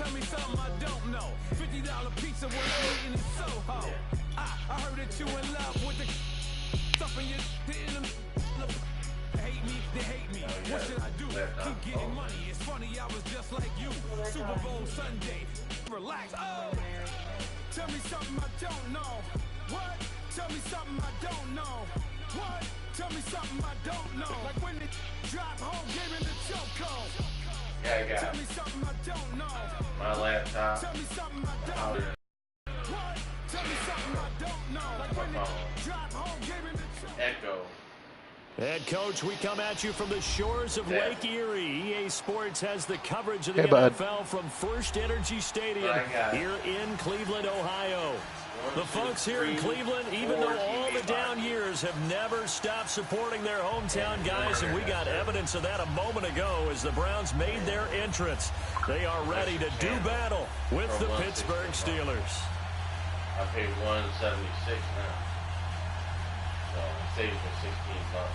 tell me something I don't know. $50 pizza when I'm eating in Soho. I heard that you in love with the stuff in your hitting them. They hate me. What should I do? Keep getting money. It's funny, I was just like you. Super Bowl Sunday. Relax. Oh, tell me something I don't know. What? Tell me something I don't know. What? Tell me something I don't know. Like when they drop home, gave me the chokehold. Yeah, I got Tell me something I don't know. my laptop. Tell me something I don't know. What? Tell me something I don't know. Like when they drop home, gave me the chokehold. Echo. Head coach, we come at you from the shores of Lake Erie. EA Sports has the coverage of the NFL from First Energy Stadium here in Cleveland, Ohio. The folks here in Cleveland, even though all the down years, have never stopped supporting their hometown guys, and we got evidence of that a moment ago as the Browns made their entrance. They are ready to do battle with the Pittsburgh Steelers. I paid $176 now. So I saved for $16.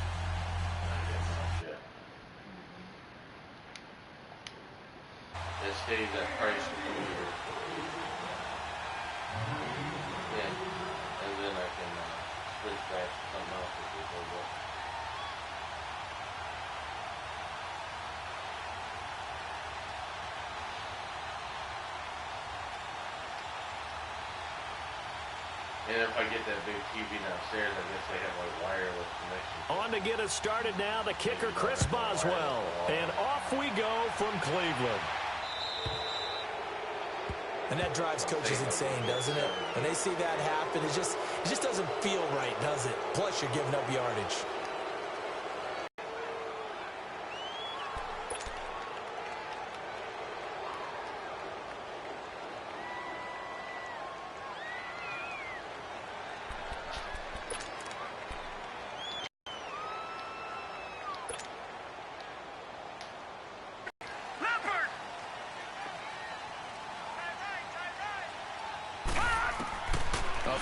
It stays at price for 2 years. Yeah, and then I can switch back to something else if it goes up. And if I get that big TV downstairs, I guess they have like wireless connection. On to get us started now, the kicker Chris Boswell. And off we go from Cleveland. And that drives coaches insane, doesn't it? When they see that happen, it just doesn't feel right, does it? Plus, you're giving up yardage.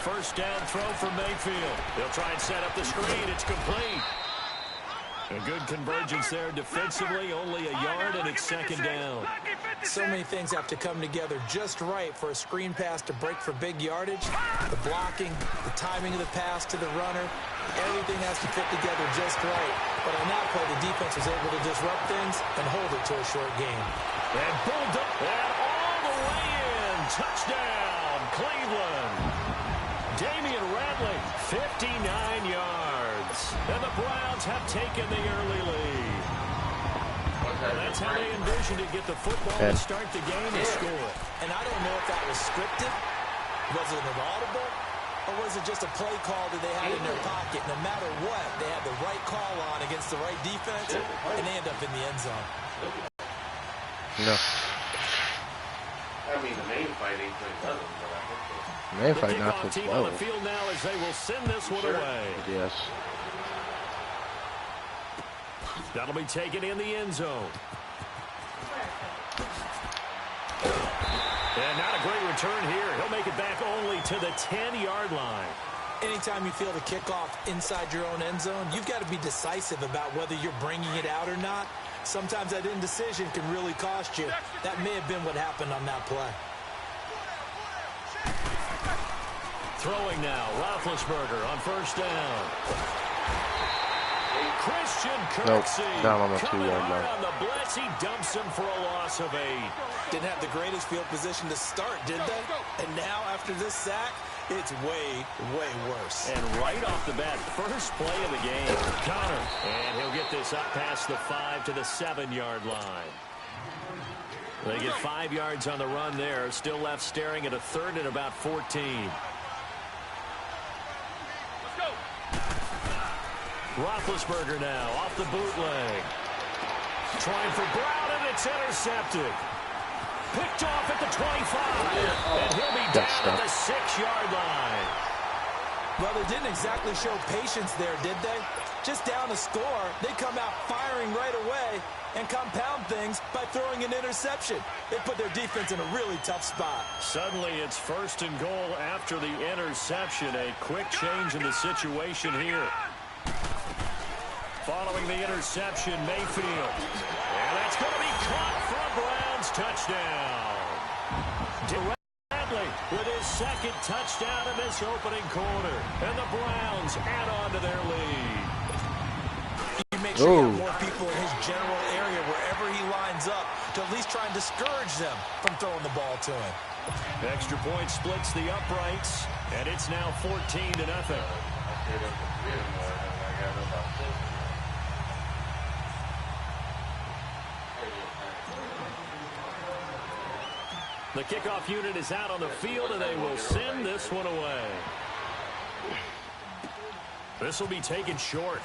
First down throw for Mayfield. They'll try and set up the screen. It's complete. A good convergence there defensively. Only a yard, and it's second down. So many things have to come together just right for a screen pass to break for big yardage. The blocking, the timing of the pass to the runner, everything has to fit together just right. But on that play, the defense was able to disrupt things and hold it to a short game. And pulled up and all the way in. Touchdown, Cleveland. Damian Radley, 59 yards. And the Browns have taken the early lead. That's how they envisioned it, get the football to start the game and score. And I don't know if that was scripted, was it an audible, or was it just a play call that they had in their pocket? No matter what, they had the right call on against the right defense, and they end up in the end zone. No. I mean, the main fight ain't playing nothing, but I think so. Main fight not the team on the field now as they will send this one away. Yes. That'll be taken in the end zone. And not a great return here. He'll make it back only to the 10-yard line. Anytime you feel the kickoff inside your own end zone, you've got to be decisive about whether you're bringing it out or not. Sometimes that indecision can really cost you. That may have been what happened on that play. Throwing now, Roethlisberger on first down. Christian Kirksey down on the coming 2-yard hard line. on the blitz. He dumps him for a loss of 8. Didn't have the greatest field position to start, did they? And now, after this sack, it's way, way worse. And right off the bat, first play of the game, Connor. And he'll get this up past the 5 to the 7-yard line. They get 5 yards on the run there. Still left staring at a third and about 14. Roethlisberger now off the bootleg. Trying for Brown, and it's intercepted. Picked off at the 25. And he'll be down at the 6-yard line. Well, they didn't exactly show patience there, did they? Just down a score, they come out firing right away and compound things by throwing an interception. They put their defense in a really tough spot. Suddenly it's first and goal after the interception. A quick change in the situation here. Following the interception, Mayfield. And that's going to be caught for a Browns touchdown. Bradley with his second touchdown in this opening quarter. And the Browns add on to their lead. He makes sure you have more people in his general area wherever he lines up to at least try and discourage them from throwing the ball to him. Extra point splits the uprights, and it's now 14-0. The kickoff unit is out on the field, and they will send this one away. This will be taken short.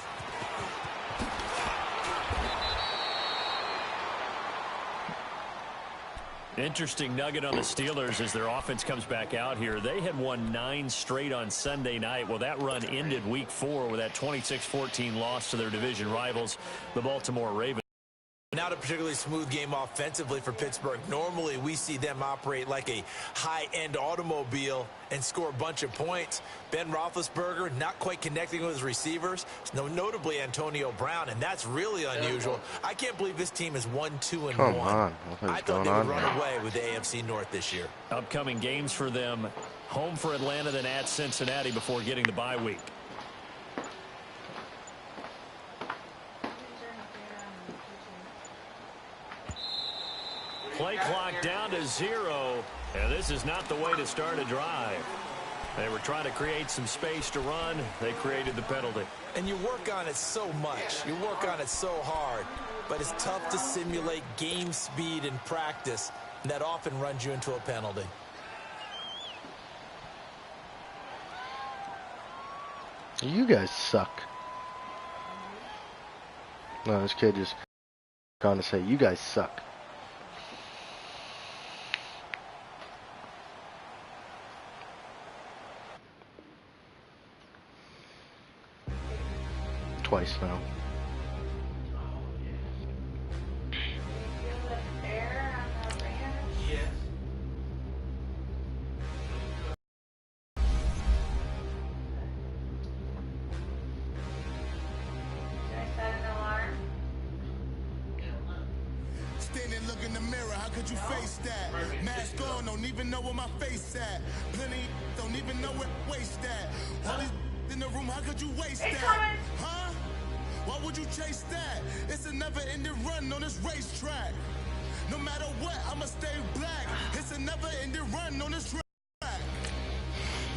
Interesting nugget on the Steelers as their offense comes back out here. They had won 9 straight on Sunday night. Well, that run ended week 4 with that 26-14 loss to their division rivals, the Baltimore Ravens. Not a particularly smooth game offensively for Pittsburgh. Normally, we see them operate like a high-end automobile and score a bunch of points. Ben Roethlisberger not quite connecting with his receivers, notably Antonio Brown, and that's really unusual. I can't believe this team is 1-2-1. Come on. I thought they would run away with the AFC North this year. Upcoming games for them: home for Atlanta, then at Cincinnati before getting the bye week. Play clock down to 0, and this is not the way to start a drive. They were trying to create some space to run. They created the penalty. And you work on it so much. You work on it so hard. But it's tough to simulate game speed in practice, and that often runs you into a penalty. You guys suck. No, this kid just trying to say, you guys suck. Twice now. Standing, look in the mirror, how could you face that? Mask on, don't even know where my face at. Plenty, don't even know where waste at. All these in the room, how could you waste that? Huh? Why would you chase that? It's a never-ending run on this racetrack. No matter what, I'ma stay black. It's a never-ending run on this track.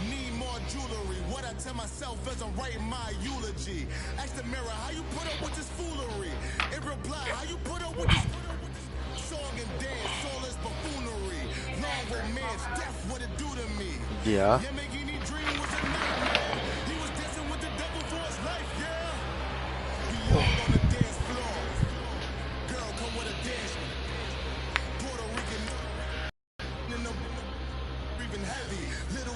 Need more jewelry. What I tell myself as I'm writing my eulogy. Ask the mirror, how you put up with this foolery? In reply, how you put up with this song and dance, soulless buffoonery. Long romance, death, what it do to me. Yeah. Yamagini dream was a nightmare. He was dancing with the devil for his life, yeah. We all on the dance floor. Girl, come with a dance. Puerto Rican in the breathing heavy. Little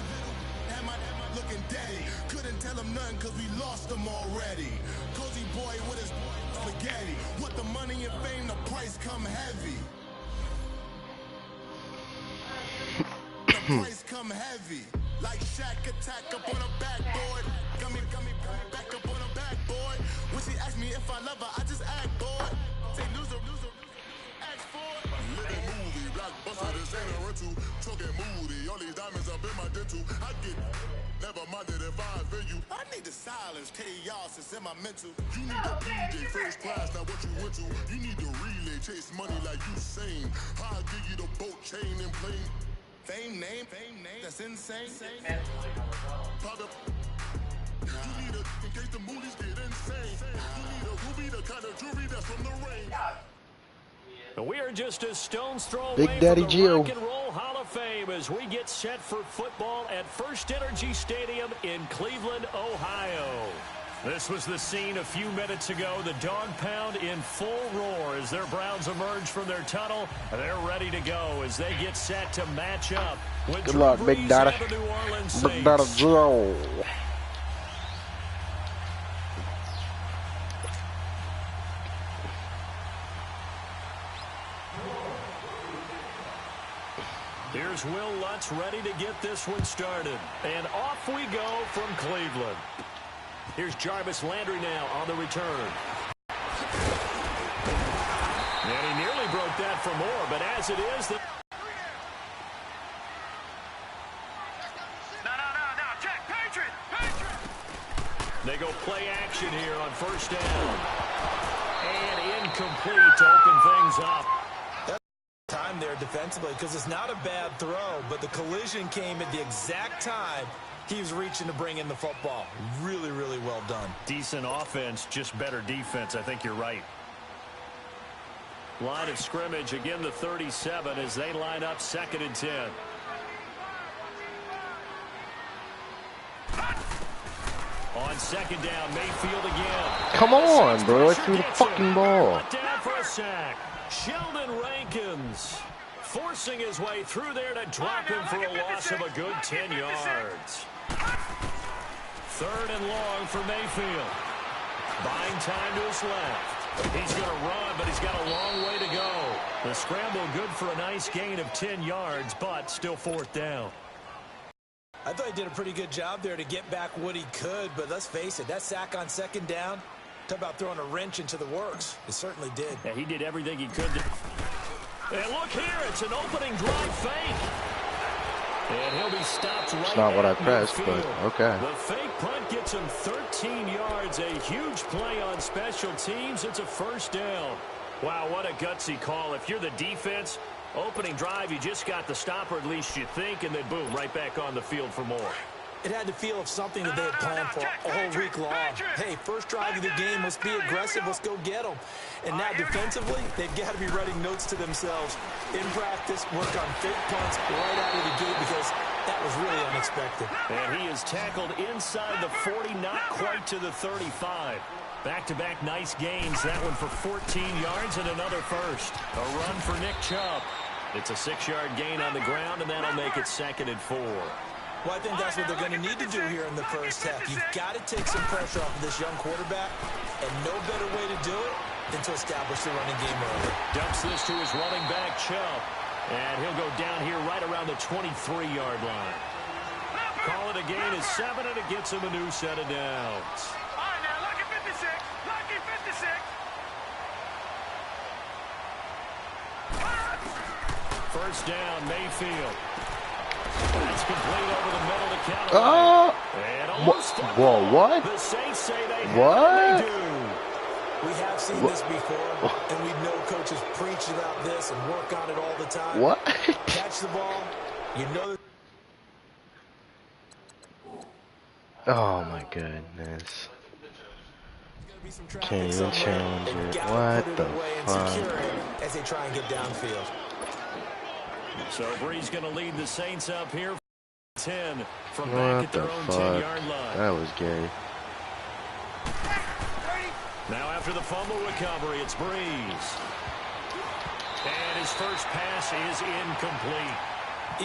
am I looking daddy. Couldn't tell him nothing cause we lost him already. Cozy boy with his spaghetti. What the money and fame, the price come heavy. The price come heavy. Like Shaq attack up on a backboard. Gummy, back up on a backboard. When she asked me if I love her, I just act bored. Say loser, ask for it. Living movie, blockbuster, this ain't a rental. Talking moody, all these diamonds up in my dental. I get never minded if I offend you. I need the silence, chaos is in my mental. You need the DJ first class, not what you went to. You need the relay, chase money like you sane. I'll give you the boat, chain, and plane. Fame name, that's insane. Private. You need a, in case the movies get insane. You need a ruby, the kind of jewelry that's from the rain. We are just a stone's throw Big away Daddy from the Gio. Rock and Roll Hall of Fame as we get set for football at First Energy Stadium in Cleveland, Ohio. This was the scene a few minutes ago. The dog pound in full roar as their Browns emerge from their tunnel. They're ready to go as they get set to match up with Good Drew luck, Brees Big Daddy. and the New Orleans Big Daddy Saints. Gio. Here's Will Lutz ready to get this one started. And off we go from Cleveland. Here's Jarvis Landry now on the return. And he nearly broke that for more, but as it is, They go play action here on first down. And incomplete to open things up. Time there defensively because it's not a bad throw, but the collision came at the exact time he was reaching to bring in the football. Really, really well done. Decent offense, just better defense. I think you're right. Line of scrimmage, again the 37 as they line up 2nd and 10. On 2nd down, Mayfield again. Come on, bro. I threw the fucking ball. Down for a sack. Sheldon Rankins forcing his way through there to drop him for a loss of a good 10 yards. 3rd and long for Mayfield. Buying time to his left. He's going to run, but he's got a long way to go. The scramble good for a nice gain of 10 yards, but still 4th down. I thought he did a pretty good job there to get back what he could, but let's face it, that sack on 2nd down, talk about throwing a wrench into the works. It certainly did. Yeah, he did everything he could. And look here, it's an opening drive fake. And he'll be stopped right. It's not what I pressed, midfield. but okay. The fake punt gets him 13 yards. A huge play on special teams. It's a 1st down. Wow, what a gutsy call. If you're the defense, opening drive, you just got the stopper, at least you think, and then boom, right back on the field for more. It had to feel of something that they had planned for a whole week long. Hey, first drive of the game, let's be aggressive, let's go get them. And now defensively, they've got to be writing notes to themselves. In practice, work on fake punts right out of the gate because that was really unexpected. And he is tackled inside the 40, not quite to the 35. Back-to-back nice gains. That one for 14 yards and another first. A run for Nick Chubb. It's a 6-yard gain on the ground, and that'll make it 2nd and 4. Well, I think that's what they're going to need to do here in the first half. You've got to take some pressure off of this young quarterback, and no better way to do it than to establish the running game early. Dumps this to his running back, Chubb. And he'll go down here right around the 23-yard line. Call it a gain of 7, and it gets him a new set of downs. All right, now, lucky 56. Lucky 56. First down, Mayfield. That's complete over the middle to Callaway. Whoa, what? The Saints say they what? They do. We have seen this before, and we know coaches preach about this and work on it all the time. What? Catch the ball, you know. Oh my goodness. Can't even challenge it. What the fuck? As they try and get downfield. So Bree's going to lead the Saints up here 10 from What back at their the own fuck? 10-yard line. That was gay. Now after the fumble recovery, it's Breeze. And his first pass is incomplete.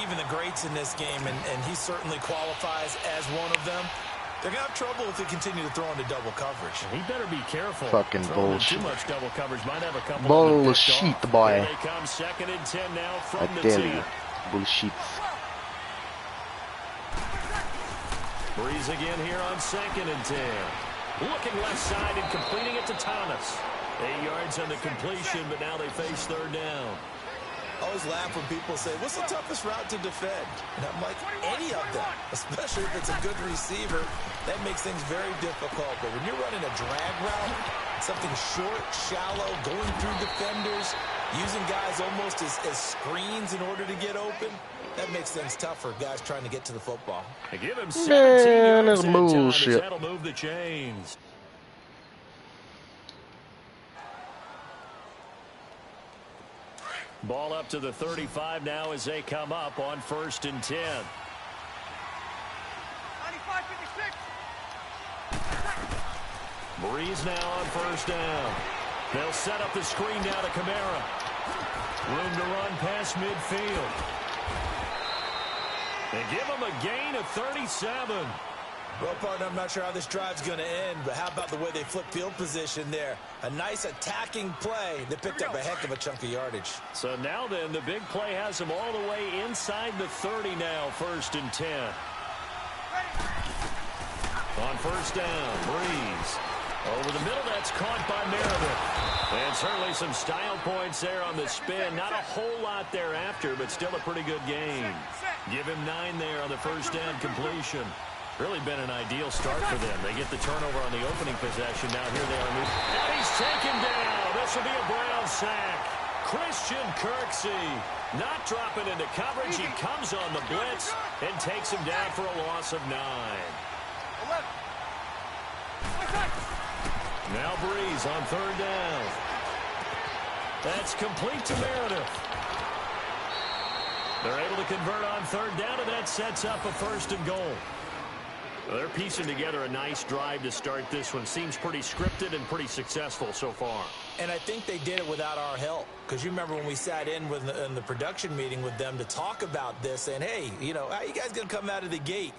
Even the greats in this game, and he certainly qualifies as one of them, they're going to have trouble if they continue to throw into double coverage. He better be careful. Fucking bullshit. Too much double coverage. Might have a couple Bullshit, boy. Here they come, 2nd and 10 now from I the tell 10. you. Bullshit. Breeze again here on 2nd and 10. Looking left side and completing it to Thomas. 8 yards on the completion, but now they face 3rd down. I always laugh when people say, what's the toughest route to defend? And I'm like, any of them, especially if it's a good receiver. That makes things very difficult. But when you're running a drag route, something short, shallow, going through defenders, using guys almost as screens in order to get open, that makes things tough for guys trying to get to the football. They give him 17 yards that's bullshit. that'll move the chains. Ball up to the 35 now as they come up on 1st and 10. 95-56. Breeze now on 1st down. They'll set up the screen now to Kamara. Room to run past midfield. They give him a gain of 37. Well, partner, I'm not sure how this drive's going to end, but how about the way they flip field position there? A nice attacking play that picked up a heck of a chunk of yardage. So now then, the big play has them all the way inside the 30 now, 1st and 10. On 1st down, Breeze. Over the middle, that's caught by Meredith. And certainly some style points there on the spin. Not a whole lot thereafter, but still a pretty good game. Give him 9 there on the 1st down completion. Really been an ideal start for them. They get the turnover on the opening possession. Now here they are. And he's taken down. This will be a Brown sack. Christian Kirksey not dropping into coverage. He comes on the blitz and takes him down for a loss of 9. Now Breeze on 3rd down. That's complete to Meredith. They're able to convert on 3rd down, and that sets up a 1st and goal. Well, they're piecing together a nice drive to start this one. Seems pretty scripted and pretty successful so far. And I think they did it without our help. Because you remember when we sat in the production meeting with them to talk about this, and hey, you know, how you guys going to come out of the gate?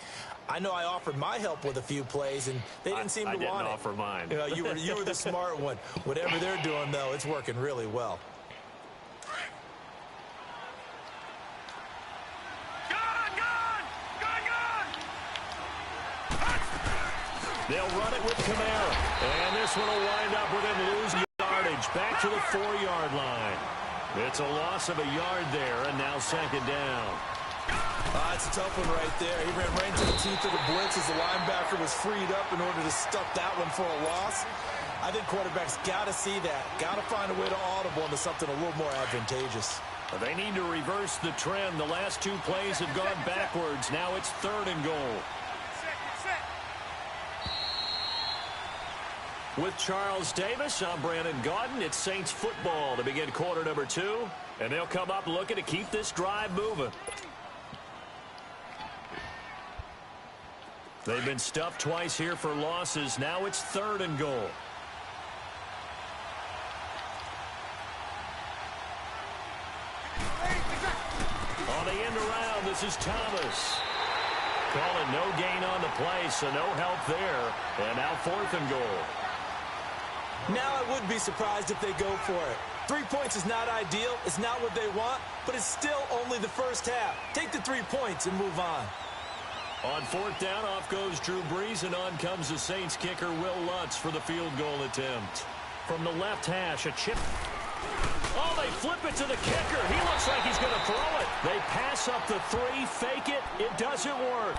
I know I offered my help with a few plays, and they didn't seem to want it. I didn't offer mine. You know, you were the smart one. Whatever they're doing, though, it's working really well. They'll run it with Kamara. And this one will wind up with him losing yardage. Back to the 4-yard line. It's a loss of a yard there, and now 2nd down. It's a tough one right there. He ran right into the teeth of the blitz as the linebacker was freed up in order to stuff that one for a loss. I think quarterbacks got to see that. Got to find a way to audible into something a little more advantageous. They need to reverse the trend. The last 2 plays have gone backwards. Now it's 3rd and goal. With Charles Davis, I'm Brandon Gaudin. It's Saints football to begin quarter number 2. And they'll come up looking to keep this drive moving. They've been stuffed twice here for losses. Now it's 3rd and goal. On the end around, this is Thomas. Calling no gain on the play, so no help there. And now 4th and goal. Now I would be surprised if they go for it. 3 points is not ideal. It's not what they want, but it's still only the first half. Take the 3 points and move on. On 4th down, off goes Drew Brees, and on comes the Saints kicker, Will Lutz, for the field goal attempt. From the left hash, a chip. Oh, they flip it to the kicker. He looks like he's going to throw it. They pass up the 3, fake it. It doesn't work.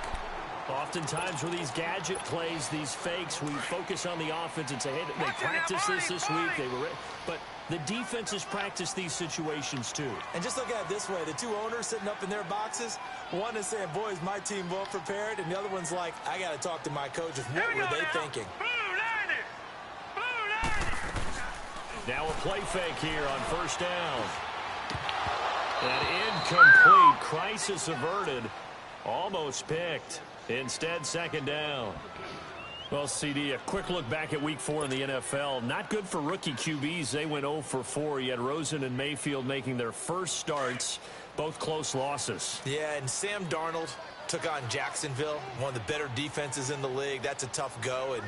Oftentimes with these gadget plays, these fakes, we focus on the offense and say, hey, they practiced this week. But the defense has practiced these situations too. And just look at it this way. The 2 owners sitting up in their boxes, one is saying, boys, my team well prepared, and the other one's like, I got to talk to my coaches. What were they thinking? Now a play fake here on 1st down. An incomplete. Crisis averted. Almost picked. Instead, 2nd down. Well, CD, a quick look back at Week 4 in the NFL. Not good for rookie QBs. They went 0 for 4. You had Rosen and Mayfield making their first starts. Both close losses. Yeah, and Sam Darnold took on Jacksonville, one of the better defenses in the league. That's a tough go, and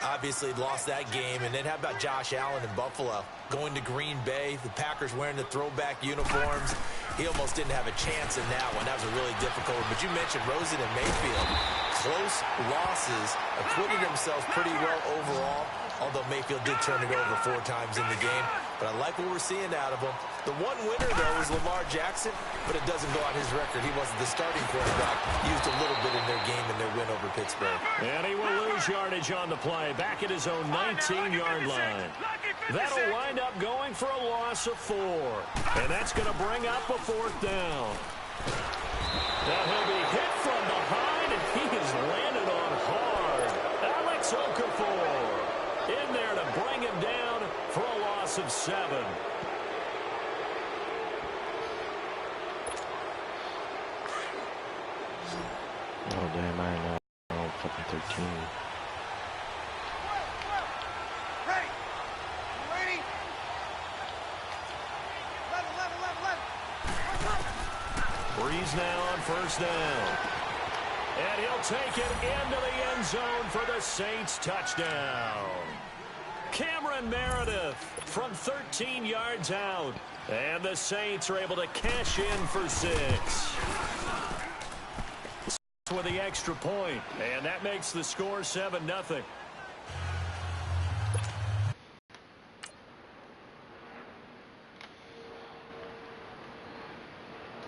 obviously lost that game. And then how about Josh Allen in Buffalo? Going to Green Bay, the Packers wearing the throwback uniforms. He almost didn't have a chance in that one. That was a really difficult one. But you mentioned Rosen and Mayfield. Close losses, acquitted themselves pretty well overall, although Mayfield did turn it over 4 times in the game. But I like what we're seeing out of him. The one winner, though, is Lamar Jackson, but it doesn't go on his record. He wasn't the starting quarterback. Used a little bit in their game in their win over Pittsburgh. And he will lose yardage on the play. Back at his own 19-yard line. That'll wind up going for a loss of 4. And that's going to bring up a 4th down. Now he'll be hit from behind, and he is landed on hard. Alex Okafor in there to bring him down for a loss of 7. Oh, damn, I ain't know. Fucking 13. Breeze now on 1st down. And he'll take it into the end zone for the Saints touchdown. Cameron Meredith from 13 yards out. And the Saints are able to cash in for 6. With the extra point. And that makes the score 7-0.